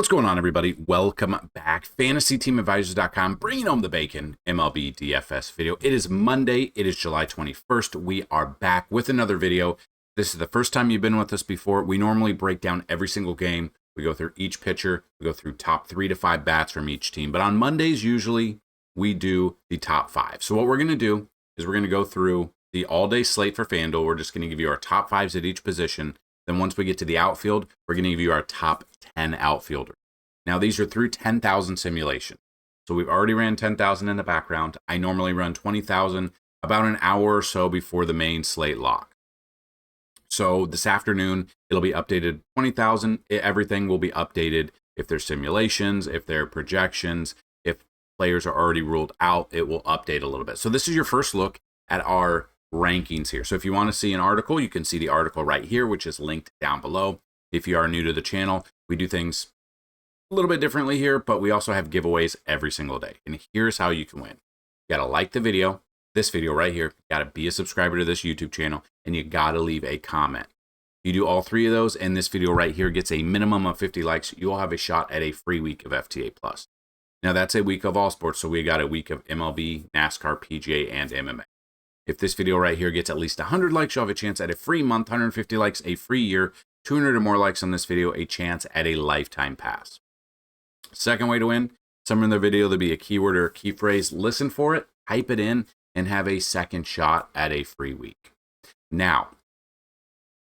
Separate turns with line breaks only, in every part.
What's going on, everybody? Welcome back. FantasyTeamAdvisors.com, bringing home the bacon MLB DFS video. It is Monday. It is July 21st. We are back with another video. This is the first time you've been with us before. We normally break down every single game. We go through each pitcher. We go through top 3 to 5 bats from each team. But on Mondays, usually, we do the top 5. So what we're going to do is we're going to go through the all-day slate for Fanduel. We're just going to give you our top 5s at each position. Then once we get to the outfield, we're going to give you our top 10 outfielders. Now, these are through 10,000 simulations. So we've already ran 10,000 in the background. I normally run 20,000 about an hour or so before the main slate lock. So this afternoon, it'll be updated 20,000. Everything will be updated if there's simulations, if there are projections, if players are already ruled out, it will update a little bit. So this is your first look at our rankings here. So if you want to see an article, you can see the article right here, which is linked down below. If you are new to the channel, we do things a little bit differently here, but we also have giveaways every single day. And here's how you can win. You got to like the video, this video right here. You got to be a subscriber to this YouTube channel, and you got to leave a comment. You do all 3 of those, and this video right here gets a minimum of 50 likes. You'll have a shot at a free week of FTA Plus. Now, that's a week of all sports, so we got a week of MLB, NASCAR, PGA, and MMA. If this video right here gets at least 100 likes, you'll have a chance at a free month, 150 likes, a free year, 200 or more likes on this video, a chance at a lifetime pass. Second way to win, somewhere in the video there'll be a keyword or a key phrase. Listen for it, type it in, and have a second shot at a free week. Now,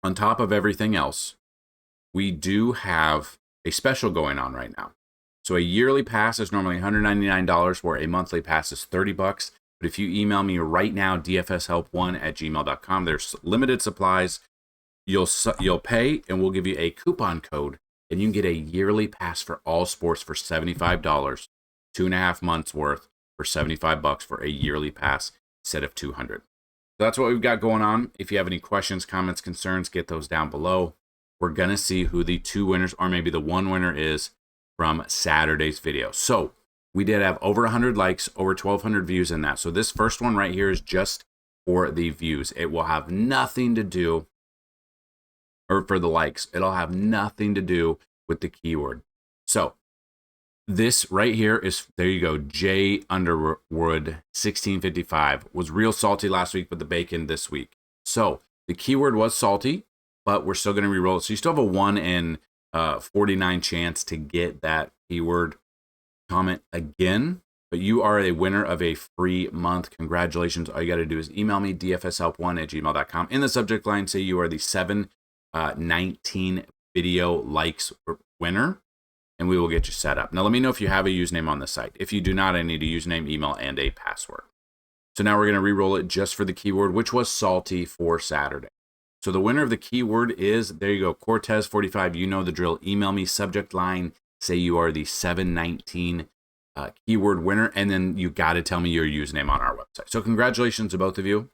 on top of everything else, we do have a special going on right now. So a yearly pass is normally $199, where a monthly pass is $30. But if you email me right now, dfshelp1@gmail.com, there's limited supplies. You'll pay, and we'll give you a coupon code, and you can get a yearly pass for all sports for $75, 2.5 months worth for $75 for a yearly pass instead of $200. So that's what we've got going on. If you have any questions, comments, concerns, get those down below. We're going to see who the 2 winners, or maybe the 1 winner is from Saturday's video. So we did have over 100 likes, over 1,200 views in that. So this first one right here is just for the views. It will have nothing to do, or for the likes, it'll have nothing to do with the keyword. So this right here is, there you go, J Underwood 1655 was real salty last week, but the bacon this week. So the keyword was salty, but we're still going to re-roll it. So you still have a 1 in 49 chance to get that keyword comment again, but you are a winner of a free month. Congratulations. All you got to do is email me, dfshelp1@gmail.com. In the subject line, say you are the 719 video likes winner, and we will get you set up. Now, let me know if you have a username on the site. If you do not, I need a username, email, and a password. So now we're going to re-roll it just for the keyword, which was salty for Saturday. So the winner of the keyword is, there you go, Cortez45. You know the drill. Email me, subject line, say you are the 719 keyword winner, and then you got to tell me your username on our website. So congratulations to both of you,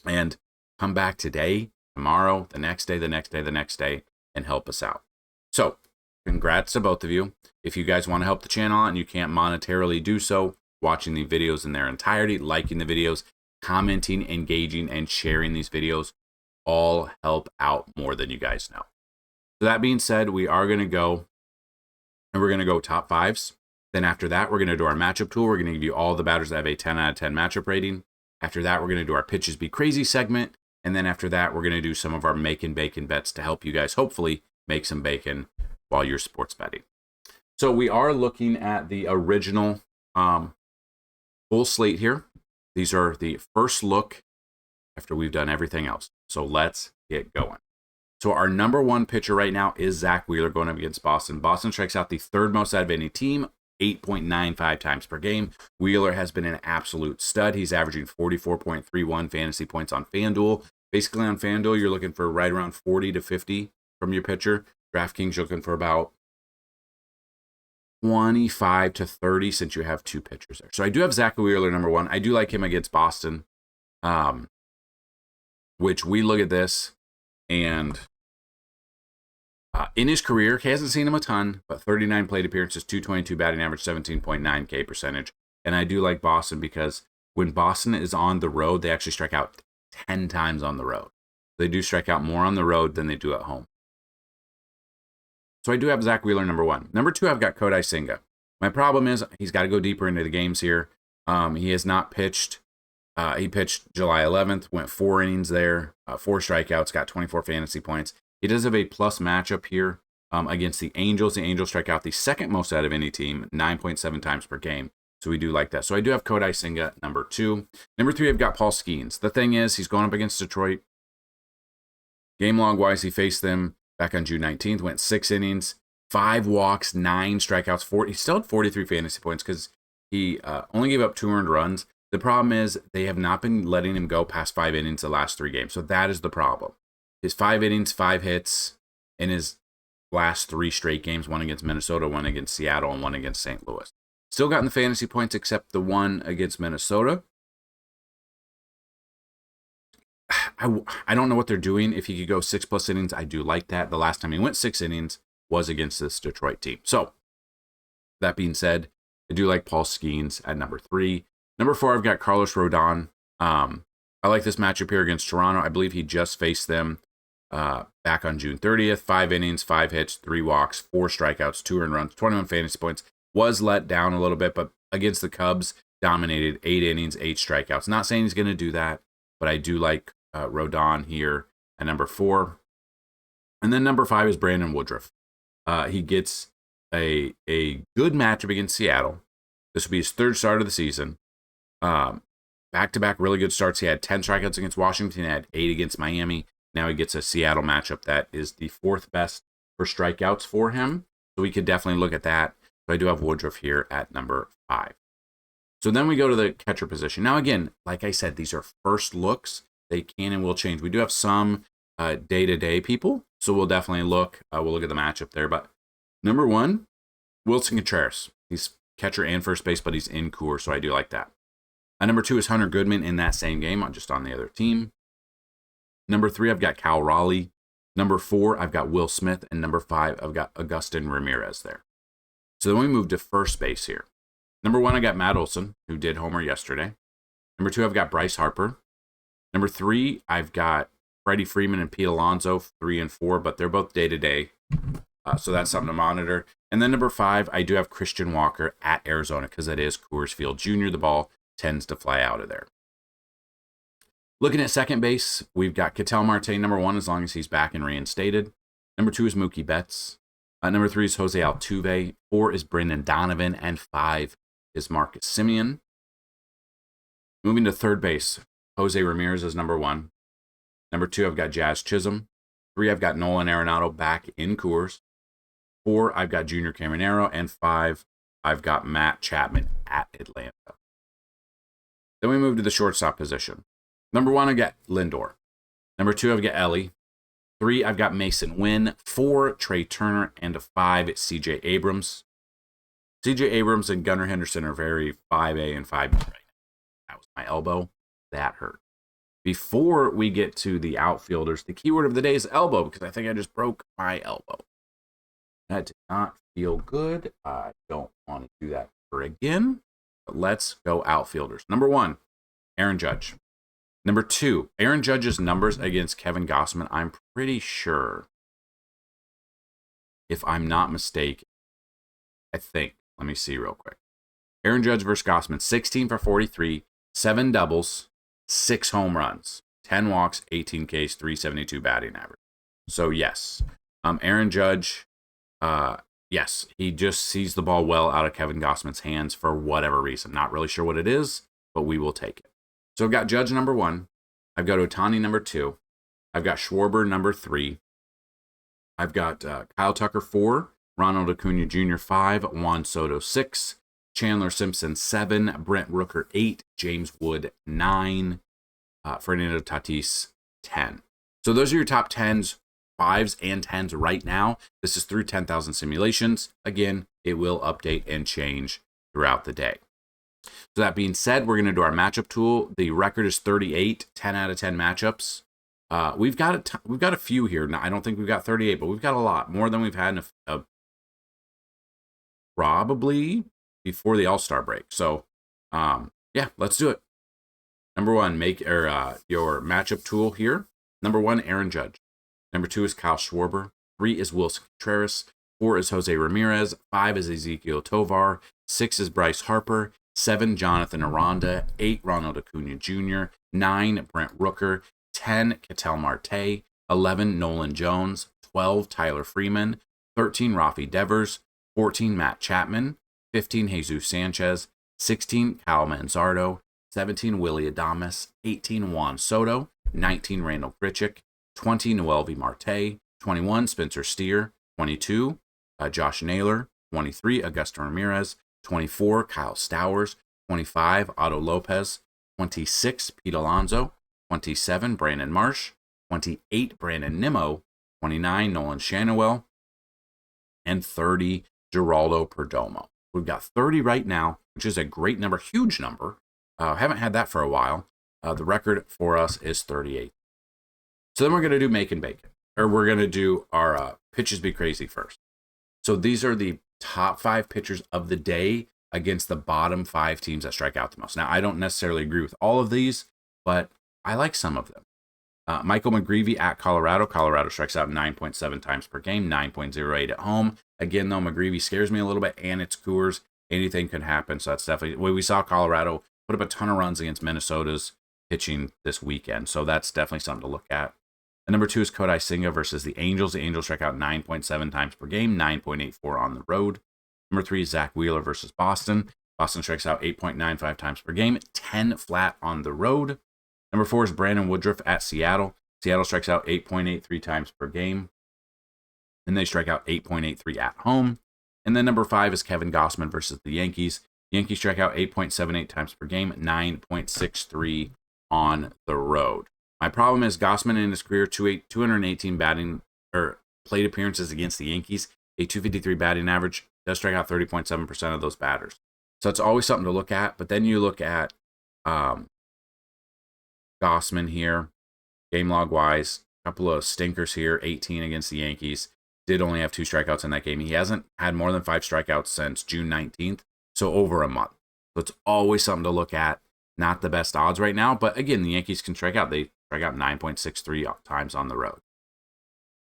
and come back today, tomorrow, the next day, the next day, the next day, and help us out. So congrats to both of you. If you guys want to help the channel and you can't monetarily do so, watching the videos in their entirety, liking the videos, commenting, engaging, and sharing these videos all help out more than you guys know. So that being said, we are going to go, and we're going to go top 5s. Then after that, we're going to do our matchup tool. We're going to give you all the batters that have a 10 out of 10 matchup rating. After that, we're going to do our Pitches Be Crazy segment. And then after that, we're going to do some of our Making Bacon bets to help you guys hopefully make some bacon while you're sports betting. So we are looking at the original full slate here. These are the first look after we've done everything else. So let's get going. So our number 1 pitcher right now is Zach Wheeler going up against Boston. Boston strikes out the 3rd most out of any team, 8.95 times per game. Wheeler has been an absolute stud. He's averaging 44.31 fantasy points on FanDuel. Basically on FanDuel, you're looking for right around 40 to 50 from your pitcher. DraftKings, you're looking for about 25 to 30 since you have 2 pitchers there. So I do have Zach Wheeler number 1. I do like him against Boston, which we look at this, and in his career, he hasn't seen him a ton, but 39 plate appearances, 222 batting average, 17.9 K percentage. And I do like Boston because when Boston is on the road, they actually strike out 10 times on the road. They do strike out more on the road than they do at home. So I do have Zach Wheeler number 1. Number 2, I've got Kodai Senga. My problem is he's got to go deeper into the games here. He has not pitched. He pitched July 11th, went 4 innings there, 4 strikeouts, got 24 fantasy points. He does have a plus matchup here against the Angels. The Angels strike out the second most out of any team, 9.7 times per game. So we do like that. So I do have Kodai Senga number 2. Number 3, I've got Paul Skeens. The thing is, he's going up against Detroit. Game log wise, he faced them back on June 19th, went 6 innings, 5 walks, 9 strikeouts, he still had 43 fantasy points because he only gave up 2 earned runs. The problem is they have not been letting him go past 5 innings the last 3 games. So that is the problem. His 5 innings, 5 hits in his last 3 straight games, 1 against Minnesota, 1 against Seattle, and 1 against St. Louis. Still gotten the fantasy points except the 1 against Minnesota. I don't know what they're doing. If he could go 6+ innings, I do like that. The last time he went 6 innings was against this Detroit team. So that being said, I do like Paul Skeens at number 3. Number 4, I've got Carlos Rodon. I like this matchup here against Toronto. I believe he just faced them back on June 30th. 5 innings, 5 hits, 3 walks, 4 strikeouts, 2 earned runs, 21 fantasy points. Was let down a little bit, but against the Cubs, dominated 8 innings, 8 strikeouts. Not saying he's going to do that, but I do like Rodon here at number 4. And then number 5 is Brandon Woodruff. He gets a good matchup against Seattle. This will be his 3rd start of the season. Back-to-back really good starts. He had 10 strikeouts against Washington, he had 8 against Miami. Now he gets a Seattle matchup that is the 4th best for strikeouts for him. So we could definitely look at that. So I do have Woodruff here at number 5. So then we go to the catcher position. Now again, like I said, these are first looks. They can and will change. We do have some day-to-day people, so we'll definitely look. We'll look at the matchup there. But number 1, Wilson Contreras. He's catcher and first base, but he's in Coors, so I do like that. Number 2 is Hunter Goodman in that same game, just on the other team. Number 3, I've got Cal Raleigh. Number 4, I've got Will Smith. And number 5, I've got Agustin Ramirez there. So then we move to first base here. Number 1, I got Matt Olson, who did homer yesterday. Number 2, I've got Bryce Harper. Number 3, I've got Freddie Freeman and Pete Alonso, 3 and 4, but they're both day-to-day. So that's something to monitor. And then number 5, I do have Christian Walker at Arizona because that is Coors Field Jr. The ball tends to fly out of there. Looking at second base, we've got Ketel Marte, number 1, as long as he's back and reinstated. Number 2 is Mookie Betts. Number 3 is Jose Altuve. 4 is Brendan Donovan. And 5 is Marcus Semien. Moving to third base, Jose Ramirez is number 1. Number 2, I've got Jazz Chisholm. 3, I've got Nolan Arenado back in Coors. 4, I've got Junior Caminero. And 5, I've got Matt Chapman at Atlanta. Then we move to the shortstop position. Number 1, I've got Lindor. Number 2, I've got Ellie. 3, I've got Mason Wynn. 4, Trey Turner. And a 5, it's C.J. Abrams. C.J. Abrams and Gunnar Henderson are very 5A and 5B right now. That was my elbow. That hurt. Before we get to the outfielders, the keyword of the day is elbow, because I think I just broke my elbow. That did not feel good. I don't want to do that ever again. But let's go outfielders. Number 1, Aaron Judge. Number 2, Aaron Judge's numbers against Kevin Gausman, I'm pretty sure, if I'm not mistaken, I think, let me see real quick. Aaron Judge versus Gausman, 16 for 43, 7 doubles, 6 home runs, 10 walks, 18 Ks, 372 batting average. So yes, Aaron Judge, yes, he just sees the ball well out of Kevin Gausman's hands for whatever reason. Not really sure what it is, but we will take it. So I've got Judge number 1. I've got Ohtani number 2. I've got Schwarber number 3. I've got Kyle Tucker 4. Ronald Acuna Jr. 5. Juan Soto 6. Chandler Simpson 7. Brent Rooker 8. James Wood 9. Fernando Tatis 10. So those are your top 10s, 5s, and 10s right now. This is through 10,000 simulations. Again, it will update and change throughout the day. So that being said, we're going to do our matchup tool. The record is 38, 10 out of 10 matchups. We've got a few here. Now, I don't think we've got 38, but we've got a lot more than we've had in probably before the All-Star break. So, yeah, let's do it. Number 1, make your matchup tool here. Number 1, Aaron Judge. Number 2 is Kyle Schwarber. 3 is Wilson Contreras. 4 is Jose Ramirez. 5 is Ezequiel Tovar. 6 is Bryce Harper. 7, Jonathan Aranda. 8, Ronald Acuna Jr. 9, Brent Rooker. 10, Ketel Marte. 11, Nolan Jones. 12, Tyler Freeman. 13, Rafi Devers. 14, Matt Chapman. 15, Jesus Sanchez. 16, Kyle Manzardo. 17, Willy Adames. 18, Juan Soto. 19, Randall Grichuk. 20, Noelvi Marte. 21, Spencer Steer. 22, Josh Naylor. 23, Augusto Ramirez. 24, Kyle Stowers. 25, Otto Lopez. 26, Pete Alonso. 27, Brandon Marsh. 28, Brandon Nimmo. 29, Nolan Schanuel. And 30, Geraldo Perdomo. We've got 30 right now, which is a great number, huge number. Haven't had that for a while. The record for us is 38. So then we're going to do Make and Bacon, or we're going to do our pitches be crazy first. So these are the top 5 pitchers of the day against the bottom 5 teams that strike out the most. Now, I don't necessarily agree with all of these, but I like some of them. Michael McGreevy at Colorado. Colorado strikes out 9.7 times per game, 9.08 at home. Again, though, McGreevy scares me a little bit, and it's Coors. Anything could happen, so that's definitely... we saw Colorado put up a ton of runs against Minnesota's pitching this weekend, so that's definitely something to look at. And number 2 is Kodai Senga versus the Angels. The Angels strike out 9.7 times per game, 9.84 on the road. Number 3 is Zach Wheeler versus Boston. Boston strikes out 8.95 times per game, 10 flat on the road. Number 4 is Brandon Woodruff at Seattle. Seattle strikes out 8.83 times per game, and they strike out 8.83 at home. And then number 5 is Kevin Gausman versus the Yankees. The Yankees strike out 8.78 times per game, 9.63 on the road. My problem is Gausman in his career, 218 batting or plate appearances against the Yankees, a 253 batting average, does strike out 30.7% of those batters. So it's always something to look at. But then you look at Gausman here, game log wise, a couple of stinkers here, 18 against the Yankees. Did only have 2 strikeouts in that game. He hasn't had more than 5 strikeouts since June 19th, so over a month. So it's always something to look at. Not the best odds right now, but again, the Yankees can strike out. They strike out 9.63 times on the road.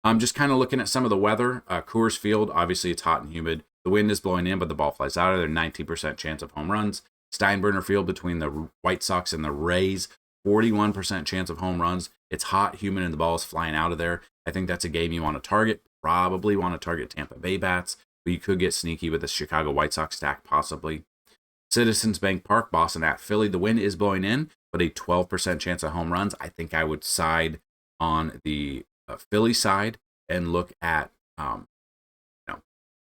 I'm just kind of looking at some of the weather. Coors Field, obviously it's hot and humid. The wind is blowing in, but the ball flies out of there. 19% chance of home runs. Steinbrenner Field between the White Sox and the Rays, 41% chance of home runs. It's hot, humid, and the ball is flying out of there. I think that's a game you want to target. Probably want to target Tampa Bay bats, but you could get sneaky with the Chicago White Sox stack possibly. Citizens Bank Park, Boston at Philly. The wind is blowing in, but a 12% chance of home runs. I think I would side on the Philly side and look at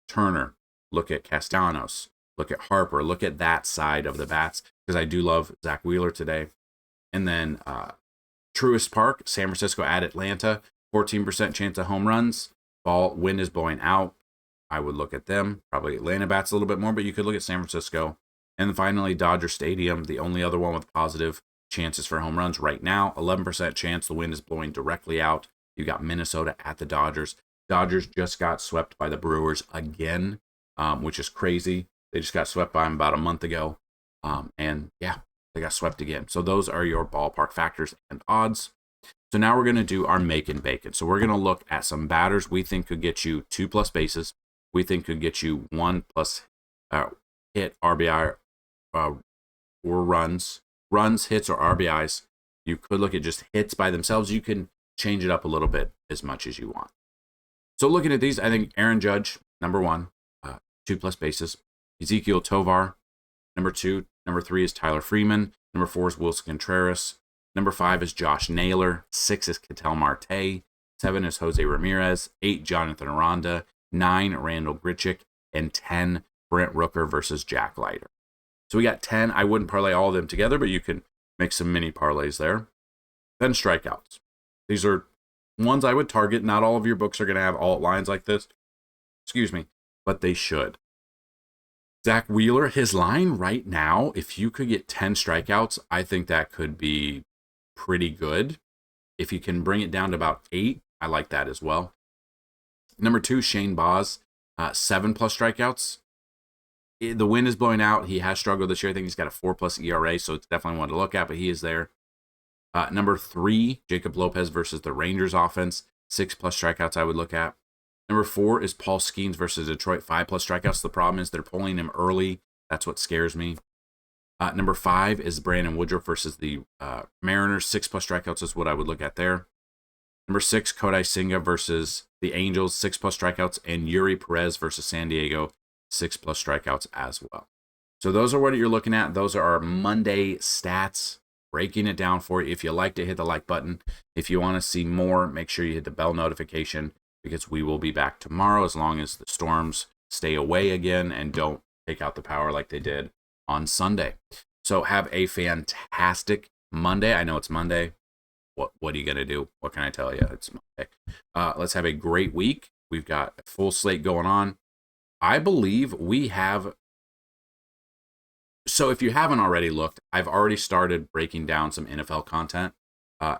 Turner, look at Castellanos, look at Harper, look at that side of the bats, because I do love Zach Wheeler today. And then Truist Park, San Francisco at Atlanta, 14% chance of home runs. Wind is blowing out. I would look at them. Probably Atlanta bats a little bit more, but you could look at San Francisco. And then finally, Dodger Stadium, the only other one with positive chances for home runs right now. 11% chance the wind is blowing directly out. You got Minnesota at the Dodgers. Dodgers just got swept by the Brewers again, which is crazy. They just got swept by them about a month ago. And yeah, they got swept again. So those are your ballpark factors and odds. So now we're going to do our Make and Bacon. So we're going to look at some batters we think could get you 2+ bases. We think could get you 1+ hit, RBI, or runs, hits, or RBIs. You could look at just hits by themselves. You can change it up a little bit as much as you want. So looking at these, I think Aaron Judge, number 1, 2+ bases. Ezequiel Tovar, number 2. Number 3 is Tyler Freeman. Number 4 is Wilson Contreras. Number 5 is Josh Naylor. 6 is Ketel Marte. 7 is Jose Ramirez. 8, Jonathan Aranda. 9, Randall Grichuk. And 10, Brent Rooker versus Jack Leiter. So we got 10. I wouldn't parlay all of them together, but you can make some mini parlays there. Then strikeouts. These are ones I would target. Not all of your books are going to have alt lines like this. Excuse me, but they should. Zach Wheeler, his line right now, if you could get 10 strikeouts, I think that could be pretty good. If you can bring it down to about 8, I like that as well. Number 2, Shane Baz, 7+ strikeouts. The wind is blowing out. He has struggled this year. I think he's got a 4+ ERA, so it's definitely one to look at, but he is there. Number 3, Jacob Lopez versus the Rangers offense. 6+ strikeouts I would look at. Number 4 is Paul Skeens versus Detroit, 5+ strikeouts. The problem is they're pulling him early. That's what scares me. Number 5 is Brandon Woodruff versus the Mariners, 6+ strikeouts is what I would look at there. Number 6, Kodai Senga versus the Angels, 6+ strikeouts, and Yuri Perez versus San Diego, 6+ strikeouts as well. So those are what you're looking at. Those are our Monday stats, breaking it down for you. If you like to hit the like button. If you want to see more, make sure you hit the bell notification, because we will be back tomorrow as long as the storms stay away again and don't take out the power like they did on Sunday. So have a fantastic Monday. I know it's Monday. What are you going to do? What can I tell you? It's Monday. Let's have a great week. We've got a full slate going on. I believe we have. So if you haven't already looked, I've already started breaking down some NFL content.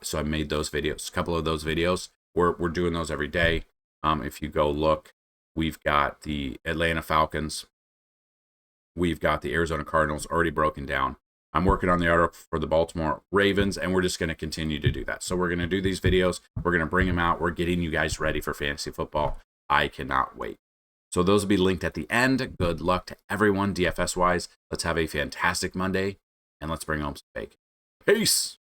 So I made those videos, a couple of those videos. We're doing those every day. If you go look, we've got the Atlanta Falcons. We've got the Arizona Cardinals already broken down. I'm working on the article for the Baltimore Ravens, and we're just going to continue to do that. So we're going to do these videos. We're going to bring them out. We're getting you guys ready for fantasy football. I cannot wait. So those will be linked at the end. Good luck to everyone DFS-wise. Let's have a fantastic Monday, and let's bring home some bacon. Peace!